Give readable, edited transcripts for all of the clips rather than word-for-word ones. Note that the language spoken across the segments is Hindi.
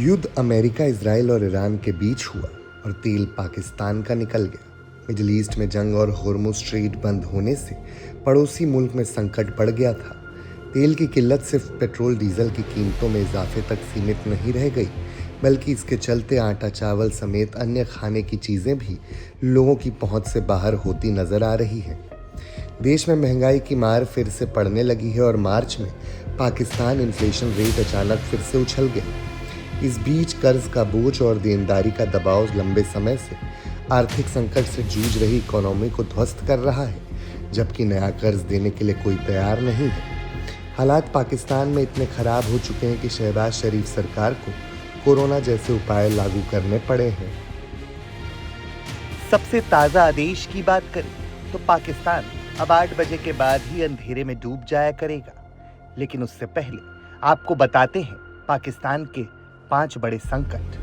युद्ध अमेरिका, इजराइल और ईरान के बीच हुआ और तेल पाकिस्तान का निकल गया। मिडिल ईस्ट में जंग और होर्मुज स्ट्रेट बंद होने से पड़ोसी मुल्क में संकट बढ़ गया था। तेल की किल्लत सिर्फ पेट्रोल डीजल की कीमतों में इजाफे तक सीमित नहीं रह गई, बल्कि इसके चलते आटा चावल समेत अन्य खाने की चीज़ें भी लोगों की पहुंच से बाहर होती नजर आ रही हैं। देश में महंगाई की मार फिर से पड़ने लगी है और मार्च में पाकिस्तान इन्फ्लेशन रेट अचानक फिर से उछल गया। इस बीच कर्ज का बोझ और देनदारी का दबाव लंबे समय से आर्थिक संकट से जूझ रही इकोनॉमी को ध्वस्त कर रहा है, जबकि नया कर्ज देने के लिए कोई तैयार नहीं है। हालात पाकिस्तान में इतने खराब हो चुके हैं कि शहबाज शरीफ सरकार को कोरोना जैसे उपाय लागू करने पड़े हैं। सबसे ताज़ा आदेश की बात करें तो पाकिस्तान अब 8 बजे के बाद ही अंधेरे में डूब जाया करेगा। लेकिन उससे पहले आपको बताते हैं पाकिस्तान के 5 बड़े संकट।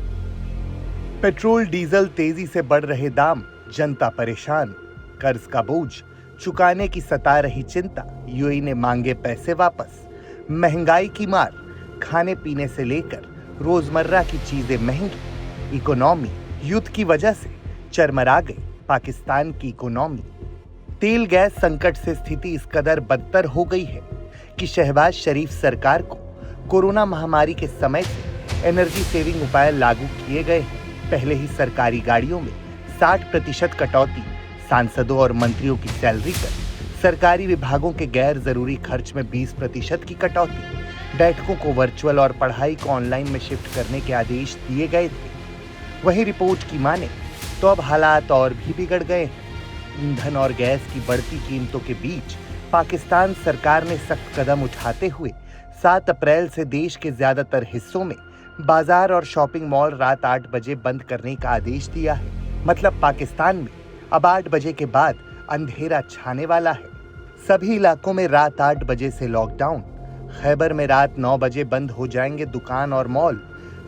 पेट्रोल डीजल तेजी से बढ़ रहे दाम, जनता परेशान, कर्ज का बोझ चुकाने की सता रही चिंता, यूएई ने मांगे पैसे वापस, महंगाई की मार, खाने पीने से लेकर रोजमर्रा की चीजें महंगी, इकोनॉमी युद्ध की वजह से चरमरा गई पाकिस्तान की इकोनॉमी। तेल गैस संकट से स्थिति इस कदर बदतर हो गई है कि शहबाज शरीफ सरकार को कोरोना महामारी के समय से एनर्जी सेविंग उपाय लागू किए गए हैं। पहले ही सरकारी गाड़ियों में 60% कटौती, सांसदों और मंत्रियों की सैलरी पर, सरकारी विभागों के गैर जरूरी खर्च में 20% की कटौती, बैठकों को वर्चुअल और पढ़ाई को ऑनलाइन में शिफ्ट करने के आदेश दिए गए थे। वहीं रिपोर्ट की माने तो अब हालात और भी बिगड़ गए हैं। ईंधन और गैस की बढ़ती कीमतों के बीच पाकिस्तान सरकार ने सख्त कदम उठाते हुए 7 अप्रैल से देश के ज्यादातर हिस्सों में बाजार और शॉपिंग मॉल रात 8 बजे बंद करने का आदेश दिया है। मतलब पाकिस्तान में अब 8 बजे के बाद अंधेरा छाने वाला है। सभी इलाकों में रात 8 बजे से लॉकडाउन। खैबर में रात 9 बजे बंद हो जाएंगे दुकान और मॉल।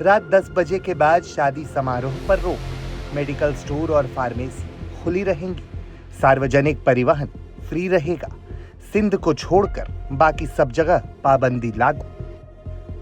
रात 10 बजे के बाद शादी समारोह पर रोक। मेडिकल स्टोर और फार्मेसी खुली रहेंगी। सार्वजनिक परिवहन फ्री रहेगा। सिंध को छोड़कर बाकी सब जगह पाबंदी लागू।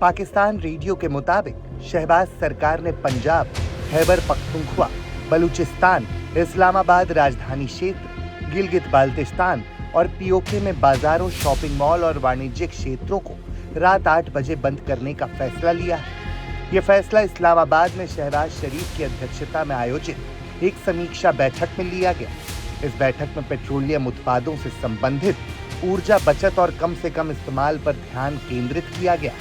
पाकिस्तान रेडियो के मुताबिक शहबाज सरकार ने पंजाब, खैबर पख्तूनख्वा, बलूचिस्तान, इस्लामाबाद राजधानी क्षेत्र, गिलगित बाल्टिस्तान और पीओके में बाजारों, शॉपिंग मॉल और वाणिज्यिक क्षेत्रों को रात 8 बजे बंद करने का फैसला लिया है। यह फैसला इस्लामाबाद में शहबाज शरीफ की अध्यक्षता में आयोजित एक समीक्षा बैठक में लिया गया। इस बैठक में पेट्रोलियम उत्पादों से संबंधित ऊर्जा बचत और कम से कम इस्तेमाल पर ध्यान केंद्रित किया गया।